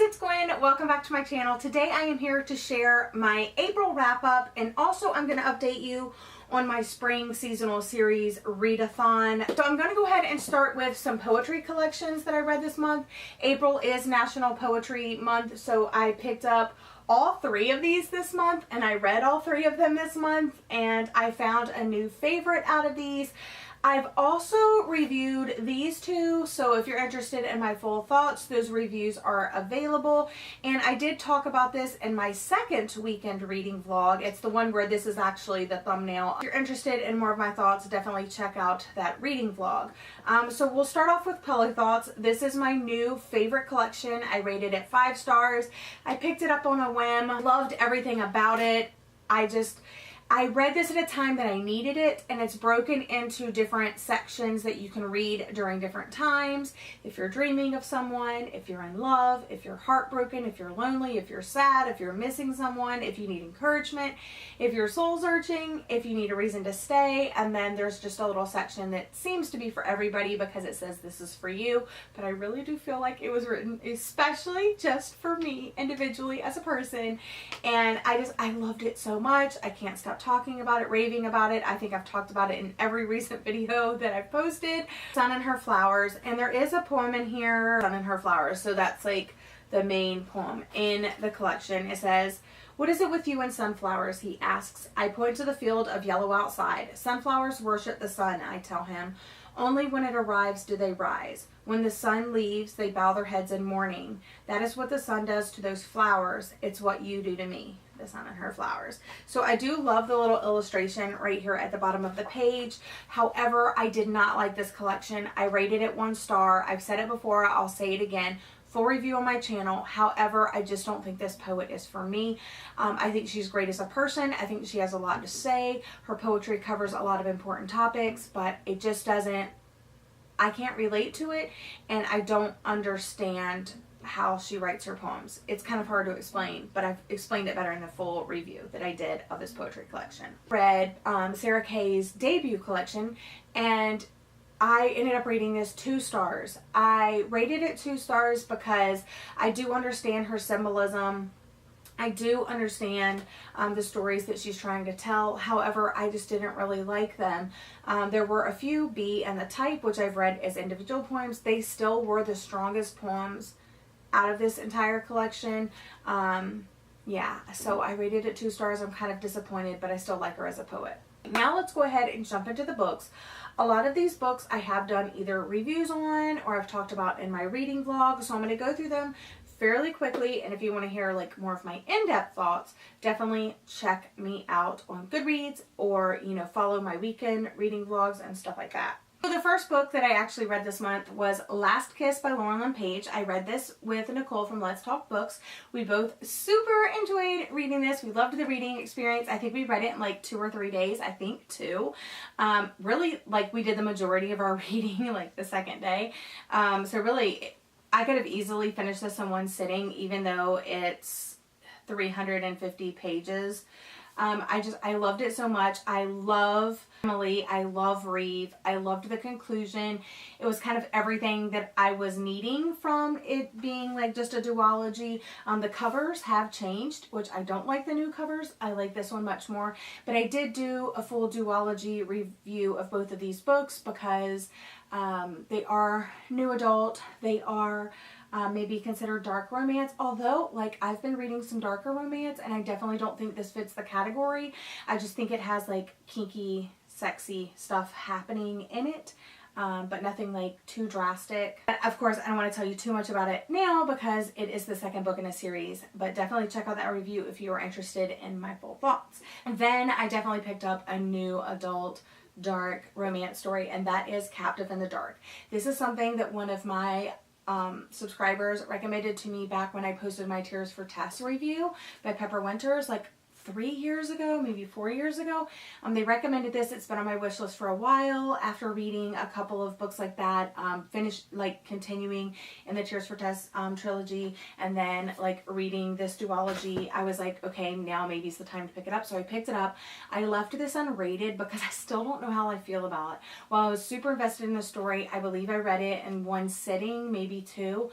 it's Gwen. Welcome back to my channel. Today I am here to share my April wrap up, and also I'm going to update you on my spring seasonal series readathon. So I'm going to go ahead and start with some poetry collections that I read this month. April is National Poetry Month, so I picked up all three of these this month and I read all three of them this month, and I found a new favorite out of these. I've also reviewed these two, so if you're interested in my full thoughts, those reviews are available. And I did talk about this in my second weekend reading vlog. It's the one where this is actually the thumbnail. If you're interested in more of my thoughts, definitely check out that reading vlog. So we'll start off with Pillow Thoughts. This is my new favorite collection. I rated it 5 stars. I picked it up on a whim. Loved everything about it. I read this at a time that I needed it, and it's broken into different sections that you can read during different times. If you're dreaming of someone, if you're in love, if you're heartbroken, if you're lonely, if you're sad, if you're missing someone, if you need encouragement, if you're soul searching, if you need a reason to stay. And then there's just a little section that seems to be for everybody because it says this is for you, but I really do feel like it was written especially just for me individually as a person. And I loved it so much. I can't stop talking about it, raving about it. I think I've talked about it in every recent video that I've posted. Sun and Her Flowers, and there is a poem in here, Sun and Her Flowers, so that's like the main poem in the collection. It says, "What is it with you and sunflowers?" he asks. I point to the field of yellow outside. Sunflowers worship the sun, I tell him. Only when it arrives do they rise. When the sun leaves, they bow their heads in mourning. That is what the sun does to those flowers. It's what you do to me. The Sun and Her Flowers. So I do love the little illustration right here at the bottom of the page. However, I did not like this collection. I rated it 1 star. I've said it before, I'll say it again. Full review on my channel. However, I just don't think this poet is for me. I think she's great as a person. I think she has a lot to say. Her poetry covers a lot of important topics, but it just doesn't, I can't relate to it, and I don't understand how she writes her poems. It's kind of hard to explain, but I've explained it better in the full review that I did of this poetry collection. Read Sarah Kay's debut collection, and I ended up rating this 2 stars. I rated it 2 stars because I do understand her symbolism. I do understand the stories that she's trying to tell. However, I just didn't really like them. There were a few B and the Type, which I've read as individual poems. They still were the strongest poems out of this entire collection. Yeah, so I rated it 2 stars. I'm kind of disappointed, but I still like her as a poet. Now let's go ahead and jump into the books. A lot of these books I have done either reviews on or I've talked about in my reading vlog, so I'm going to go through them fairly quickly, and if you want to hear like more of my in-depth thoughts, definitely check me out on Goodreads, or follow my weekend reading vlogs and stuff like that. So the first book that I actually read this month was Last Kiss by Lauren Page. I read this with Nicole from Let's Talk Books. We both super enjoyed reading this. We loved the reading experience. I think we read it in like 2 or 3 days, I think 2. Really, like, we did the majority of our reading like the second day. So really, I could have easily finished this in one sitting, even though it's 350 pages. I loved it so much. I love Emily. I love Reeve. I loved the conclusion. It was kind of everything that I was needing from it being like just a duology. The covers have changed, which I don't like the new covers. I like this one much more. But I did do a full duology review of both of these books because they are new adult. They are maybe considered dark romance, although like I've been reading some darker romance and I definitely don't think this fits the category. I just think it has like kinky, sexy stuff happening in it, but nothing like too drastic. But of course, I don't want to tell you too much about it now because it is the second book in a series, but definitely check out that review if you are interested in my full thoughts. And then I definitely picked up a new adult dark romance story, and that is Captive in the Dark. This is something that one of my subscribers recommended to me back when I posted my Tears for Tess review by Pepper Winters, like 3 years ago, maybe 4 years ago. They recommended this. It's been on my wish list for a while. After reading a couple of books like that, continuing in the Tears for Tess trilogy, and then like reading this duology, I was like, okay, now maybe it's the time to pick it up. So I picked it up. I left this unrated because I still don't know how I feel about it. While I was super invested in the story, I believe I read it in one sitting, maybe 2.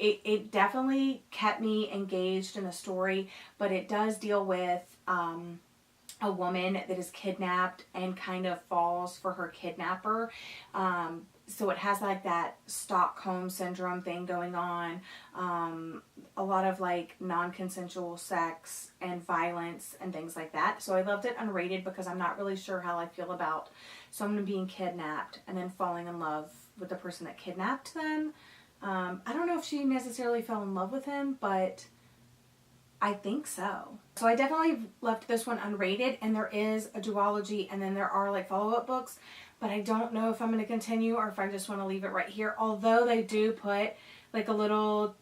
it definitely kept me engaged in the story, but it does deal with a woman that is kidnapped and kind of falls for her kidnapper. So it has like that Stockholm syndrome thing going on. A lot of like non-consensual sex and violence and things like that. So I loved it unrated because I'm not really sure how I feel about someone being kidnapped and then falling in love with the person that kidnapped them. I don't know if she necessarily fell in love with him, but I think so. So I definitely left this one unrated, and there is a duology, and then there are like follow-up books, but I don't know if I'm going to continue or if I just want to leave it right here. Although they do put like a little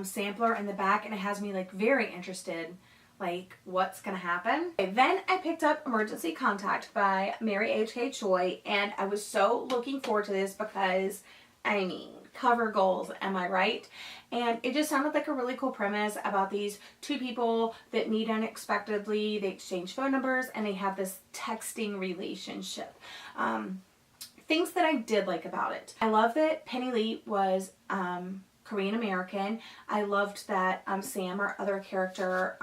sampler in the back, and it has me like very interested, like what's going to happen. Okay, then I picked up Emergency Contact by Mary H.K. Choi, and I was so looking forward to this because, I mean, cover goals, am I right? And it just sounded like a really cool premise about these two people that meet unexpectedly. They exchange phone numbers and they have this texting relationship. Things that I did like about it. I love that Penny Lee was Korean American. I loved that Sam, our other character,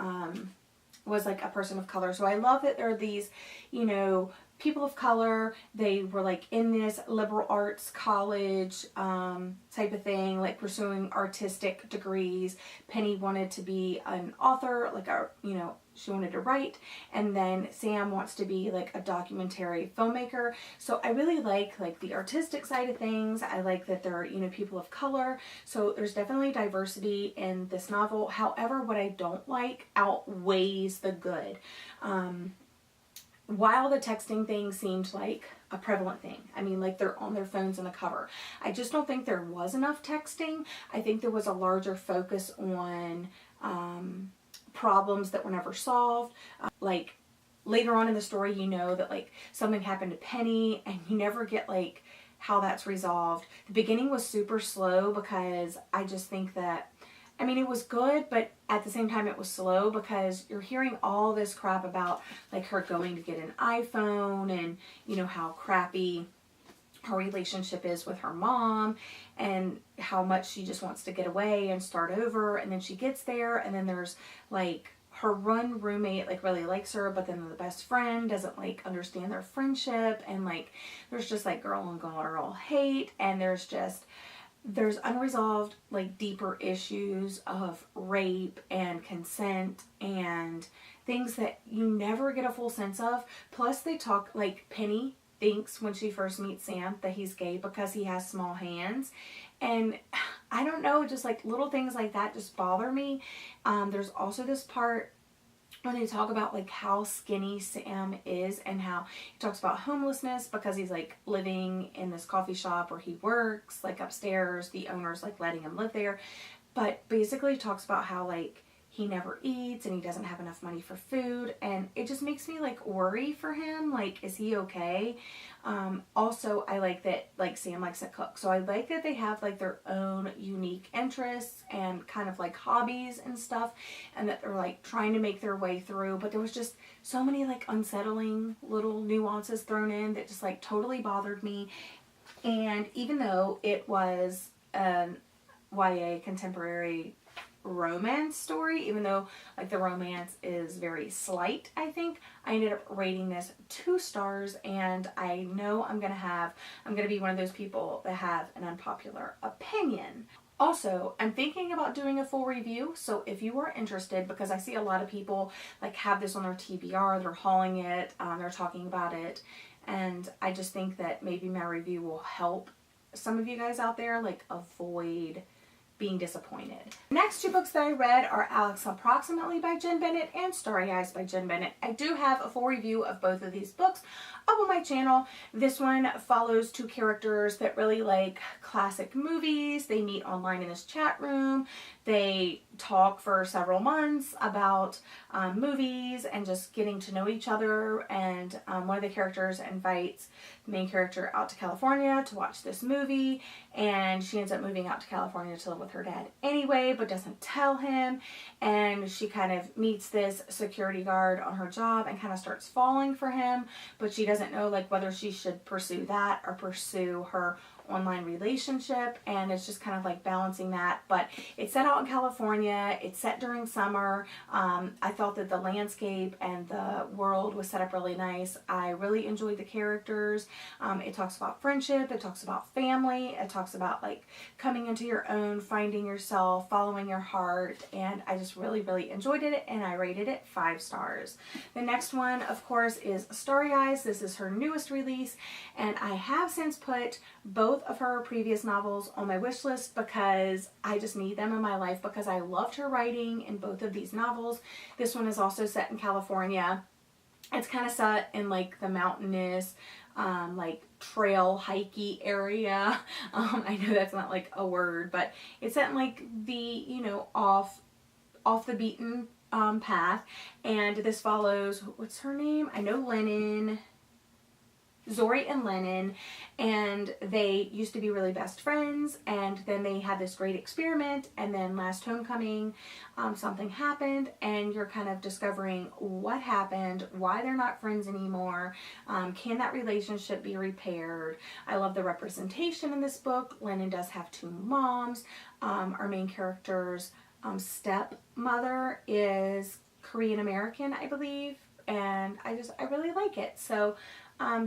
was like a person of color. So I love that there are these, you know, people of color. They were like in this liberal arts college type of thing, like pursuing artistic degrees. Penny wanted to be an author, like a, you know, she wanted to write, and then Sam wants to be like a documentary filmmaker. So I really like the artistic side of things. I like that they're, you know, people of color. So there's definitely diversity in this novel. However, what I don't like outweighs the good. While the texting thing seemed like a prevalent thing, I mean, like they're on their phones in the cover, I just don't think there was enough texting. I think there was a larger focus on problems that were never solved. Like later on in the story, you know that like something happened to Penny, and you never get like how that's resolved. The beginning was super slow because I just think that, I mean, it was good, but at the same time it was slow because you're hearing all this crap about like her going to get an iPhone and, you know, how crappy her relationship is with her mom and how much she just wants to get away and start over. And then she gets there, and then there's like her one roommate like really likes her, but then the best friend doesn't like understand their friendship, and like there's just like girl and girl hate, and there's unresolved like deeper issues of rape and consent and things that you never get a full sense of. Plus they talk, like Penny thinks when she first meets Sam that he's gay because he has small hands, and I don't know, just like little things like that just bother me. There's also this part when they talk about like how skinny Sam is, and how he talks about homelessness because he's like living in this coffee shop where he works like upstairs. The owner's like letting him live there, but basically talks about how like he never eats and he doesn't have enough money for food, and it just makes me like worry for him. Like, is he okay? Also, I like that like Sam likes to cook, so I like that they have like their own unique interests and kind of like hobbies and stuff, and that they're like trying to make their way through. But there was just so many like unsettling little nuances thrown in that just like totally bothered me. And even though it was an YA contemporary romance story, even though like the romance is very slight, I think I ended up rating this 2 stars, and I know I'm gonna be one of those people that have an unpopular opinion. Also, I'm thinking about doing a full review, so if you are interested, because I see a lot of people like have this on their TBR, they're hauling it, they're talking about it, and I just think that maybe my review will help some of you guys out there like avoid being disappointed. Next 2 books that I read are Alex Approximately by Jen Bennett and Starry Eyes by Jen Bennett. I do have a full review of both of these books up on my channel. This one follows 2 characters that really like classic movies. They meet online in this chat room. They talk for several months about movies and just getting to know each other, and one of the characters invites the main character out to California to watch this movie, and she ends up moving out to California to live with her dad anyway, but doesn't tell him, and she kind of meets this security guard on her job and kind of starts falling for him, but she doesn't know like whether she should pursue that or pursue her online relationship, and it's just kind of like balancing that. But it's set out in California. It's set during summer. I thought that the landscape and the world was set up really nice. I really enjoyed the characters. It talks about friendship. It talks about family. It talks about like coming into your own, finding yourself, following your heart, and I just really, really enjoyed it, and I rated it 5 stars. The next one, of course, is Starry Eyes. This is her newest release, and I have since put both of her previous novels on my wish list because I just need them in my life because I loved her writing in both of these novels. This one is also set in California. It's kind of set in like the mountainous, like trail hikey area. I know that's not like a word, but it's set in like the, you know, off the beaten path. And this follows, what's her name? I know Lennon. Zori and Lennon, and they used to be really best friends, and then they had this great experiment, and then last homecoming something happened, and you're kind of discovering what happened, why they're not friends anymore, can that relationship be repaired. I love the representation in this book. Lennon does have 2 moms. Our main character's stepmother is Korean American, I believe, and I really like it. So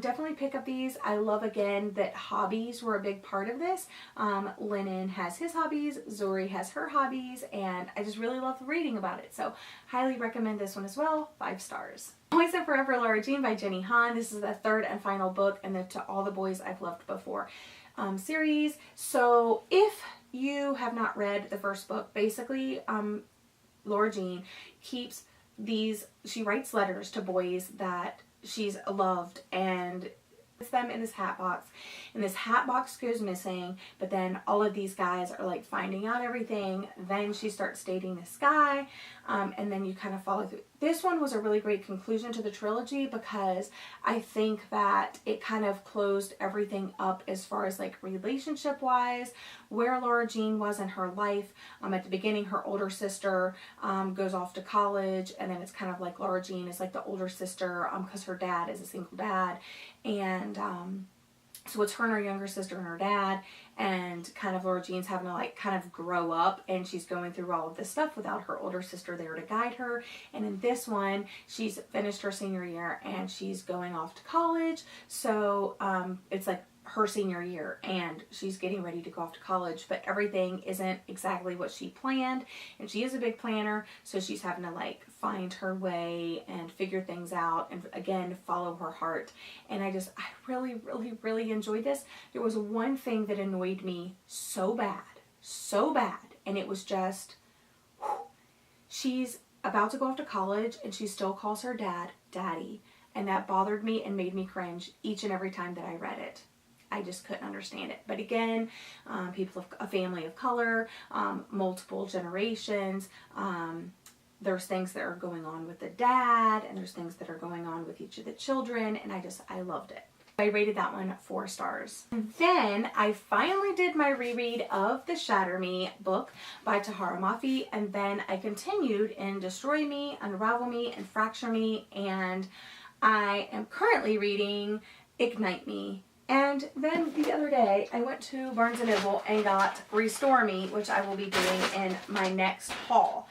definitely pick up these. I love again that hobbies were a big part of this. Lennon has his hobbies, Zori has her hobbies, and I just really love reading about it. So highly recommend this one as well. 5 stars. Always and Forever Lara Jean by Jenny Han. This is the 3rd and final book in the To All the Boys I've Loved Before series. So if you have not read the first book, basically Lara Jean keeps these, she writes letters to boys that she's loved and puts them in this hat box, and this hat box goes missing, but then all of these guys are like finding out everything. Then she starts dating this guy, and then you kind of follow through. This one was a really great conclusion to the trilogy because I think that it kind of closed everything up as far as like relationship wise, where Lara Jean was in her life. At the beginning, her older sister goes off to college, and then it's kind of like Lara Jean is like the older sister because her dad is a single dad, and so it's her and her younger sister and her dad, and kind of Lara Jean's having to like kind of grow up, and she's going through all of this stuff without her older sister there to guide her. And in this one, she's finished her senior year and she's going off to college. So it's like her senior year and she's getting ready to go off to college, but everything isn't exactly what she planned, and she is a big planner, so she's having to like find her way and figure things out and again follow her heart. And I really, really, really enjoyed this. There was one thing that annoyed me so bad, and it was just she's about to go off to college and she still calls her dad daddy, and that bothered me and made me cringe each and every time that I read it. I just couldn't understand it. But again, people of a family of color, multiple generations, there's things that are going on with the dad, and there's things that are going on with each of the children, and I loved it. I rated that one 4 stars. And then I finally did my reread of the Shatter Me book by Tahereh Mafi, and then I continued in Destroy Me, Unravel Me, and Fracture Me, and I am currently reading Ignite Me. And then the other day, I went to Barnes & Noble and got Restore Me, which I will be doing in my next haul.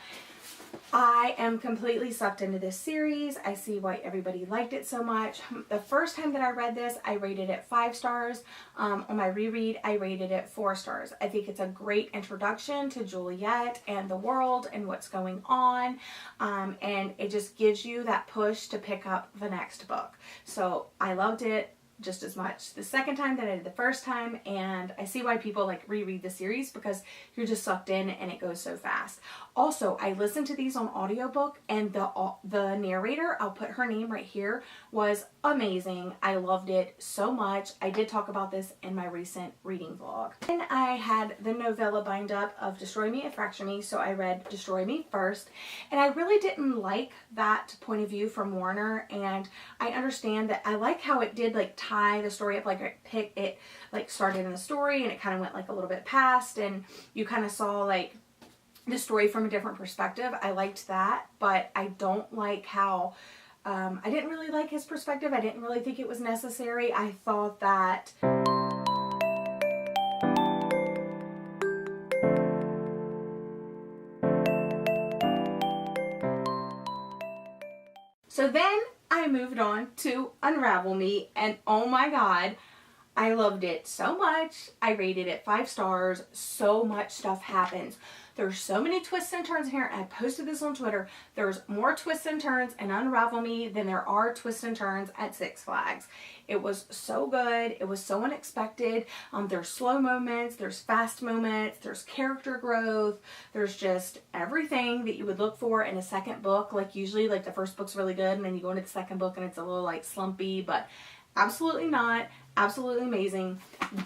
I am completely sucked into this series. I see why everybody liked it so much. The first time that I read this, I rated it 5 stars. On my reread, I rated it 4 stars. I think it's a great introduction to Juliet and the world and what's going on. And it just gives you that push to pick up the next book. So I loved it just as much the second time that I did the first time, and I see why people like reread the series because you're just sucked in and it goes so fast. Also, I listened to these on audiobook, and the narrator, I'll put her name right here, was amazing. I loved it so much. I did talk about this in my recent reading vlog. Then I had the novella bind up of Destroy Me and Fracture Me, so I read Destroy Me first, and I really didn't like that point of view from Warner, and I understand that I like how it did like tie the story up, like it like started in the story and it kind of went like a little bit past, and you kind of saw like the story from a different perspective. I liked that, but I don't like how I didn't really like his perspective. I didn't really think it was necessary. I thought that So then I moved on to Unravel Me, and oh my god, I loved it so much. I rated it 5 stars. So much stuff happens. There's so many twists and turns here. I posted this on Twitter. There's more twists and turns in Unravel Me than there are twists and turns at Six Flags. It was so good. It was so unexpected. There's slow moments. There's fast moments. There's character growth. There's just everything that you would look for in a second book. Like usually like the first book's really good and then you go into the second book and it's a little like slumpy, but absolutely not. Absolutely amazing.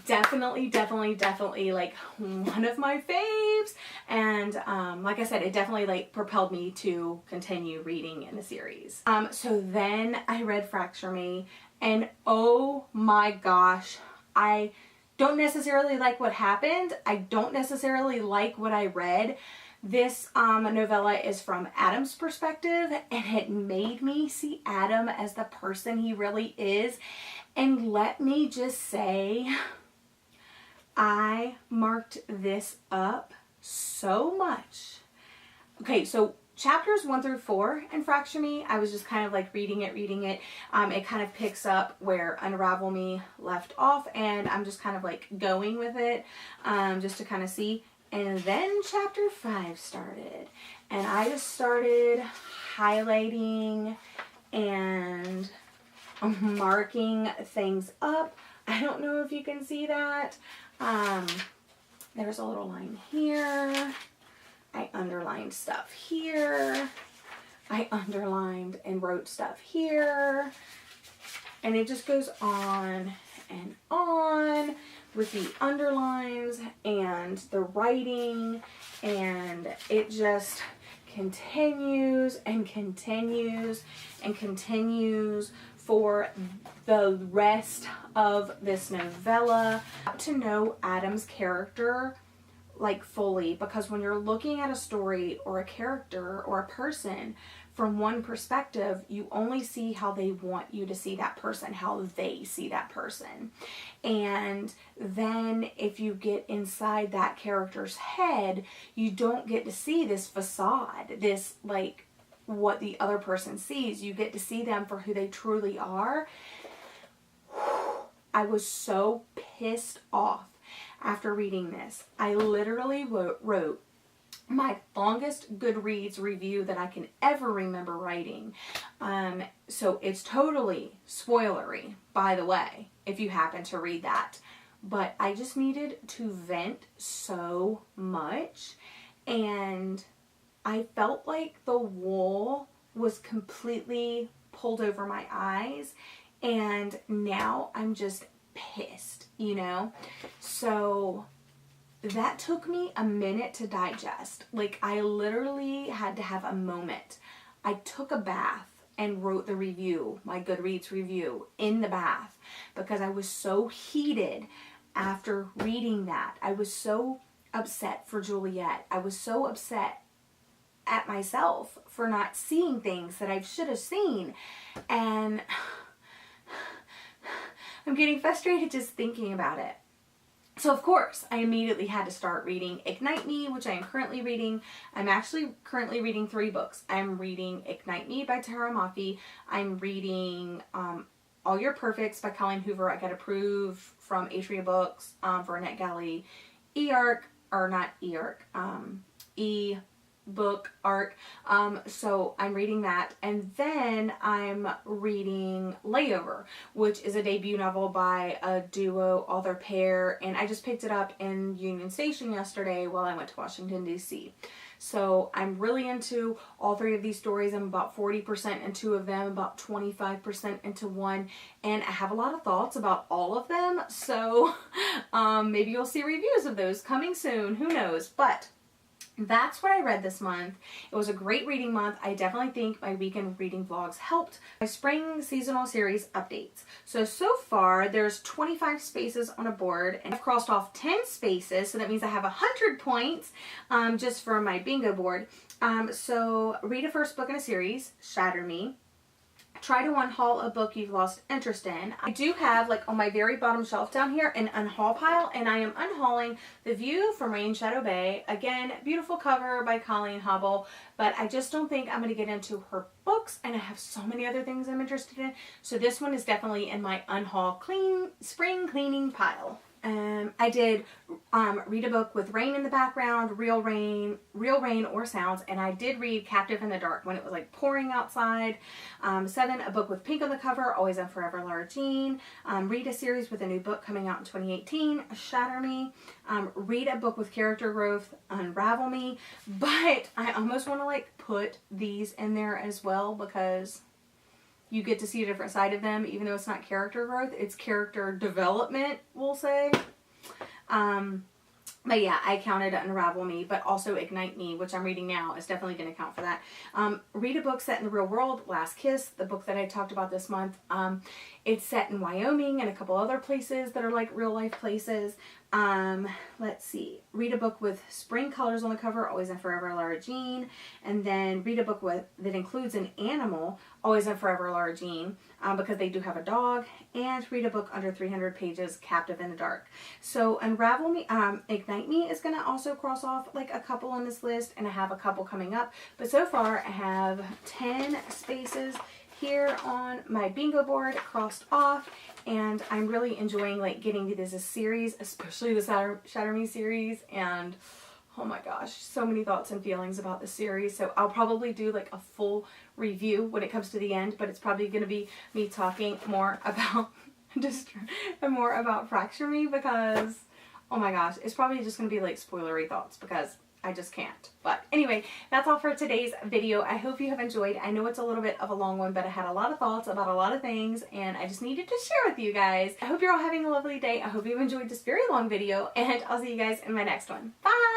Definitely like one of my faves. And like I said, it definitely like propelled me to continue reading in the series. So then I read Fracture Me, and oh my gosh, I don't necessarily like what happened. I don't necessarily like what I read. This novella is from Adam's perspective, and it made me see Adam as the person he really is. And let me just say, I marked this up so much. Okay, so chapters 1 through 4 in Fracture Me, I was just kind of like reading it. It kind of picks up where Unravel Me left off, and I'm just kind of like going with it just to kind of see. And then chapter 5 started, and I just started highlighting and marking things up. I don't know if you can see that. There's a little line here. I underlined stuff here. I underlined and wrote stuff here. And it just goes on and on with the underlines and the writing, and it just continues and continues and continues for the rest of this novella. To know Adam's character like fully, because when you're looking at a story or a character or a person from one perspective, you only see how they want you to see that person, how they see that person. And then if you get inside that character's head, you don't get to see this facade, this like what the other person sees. You get to see them for who they truly are. I was so pissed off after reading this. I literally wrote my longest Goodreads review that I can ever remember writing. So it's totally spoilery, by the way, if you happen to read that. But I just needed to vent so much, and I felt like the wool was completely pulled over my eyes, and now I'm just pissed, you know? So that took me a minute to digest. Like, I literally had to have a moment. I took a bath and wrote the review, my Goodreads review, in the bath, because I was so heated after reading that. I was so upset for Juliet. I was so upset at myself for not seeing things that I should have seen. And I'm getting frustrated just thinking about it. So of course, I immediately had to start reading Ignite Me, which I am currently reading. I'm actually currently reading 3 books. I'm reading Ignite Me by Tara Mafi. I'm reading All Your Perfects by Colleen Hoover. I got approved from Atria Books for a NetGalley e-book arc. So I'm reading that, and then I'm reading Layover, which is a debut novel by a duo author pair, and I just picked it up in Union Station yesterday while I went to Washington, D.C. So I'm really into all 3 of these stories. I'm about 40% into 2 of them, about 25% into 1, and I have a lot of thoughts about all of them, so maybe you'll see reviews of those coming soon, who knows. But that's what I read this month. It was a great reading month. I definitely think my weekend reading vlogs helped. My spring seasonal series updates. So far there's 25 spaces on a board, and I've crossed off 10 spaces, so that means I have 100 points just for my bingo board. So read a first book in a series, Shatter Me. try to unhaul a book you've lost interest in. I do have, like, on my very bottom shelf down here, an unhaul pile, and I am unhauling The View from Rain Shadow Bay. Again, beautiful cover by Colleen Hobble, but I just don't think I'm going to get into her books, and I have so many other things I'm interested in. So this one is definitely in my unhaul spring cleaning pile. I did read a book with rain in the background, real rain or sounds, and I did read Captive in the Dark when it was like pouring outside. 7, a book with pink on the cover, Always and Forever Lara Jean. Read a series with a new book coming out in 2018, Shatter Me. Read a book with character growth, Unravel Me. But I almost want to like put these in there as well because you get to see a different side of them, even though it's not character growth, it's character development, we'll say. But yeah, I counted Unravel Me, but also Ignite Me, which I'm reading now, is definitely going to count for that. Read a book set in the real world, Last Kiss, the book that I talked about this month. It's set in Wyoming and a couple other places that are like real life places. Let's see. Read a book with spring colors on the cover, Always and Forever Lara Jean. And then read a book that includes an animal, Always and Forever Lara Jean, because they do have a dog. And read a book under 300 pages, Captive in the Dark. So Unravel Me, Ignite Me is going to also cross off like a couple on this list, and I have a couple coming up. But so far I have 10 spaces here on my bingo board crossed off, and I'm really enjoying like getting to this series, especially the Shatter Me series, and oh my gosh, so many thoughts and feelings about this series. So I'll probably do like a full review when it comes to the end, but it's probably going to be me talking more about Fracture Me, because oh my gosh, it's probably just going to be like spoilery thoughts because I just can't. But anyway, that's all for today's video. I hope you have enjoyed. I know it's a little bit of a long one, but I had a lot of thoughts about a lot of things, and I just needed to share with you guys. I hope you're all having a lovely day. I hope you enjoyed this very long video, and I'll see you guys in my next one. Bye!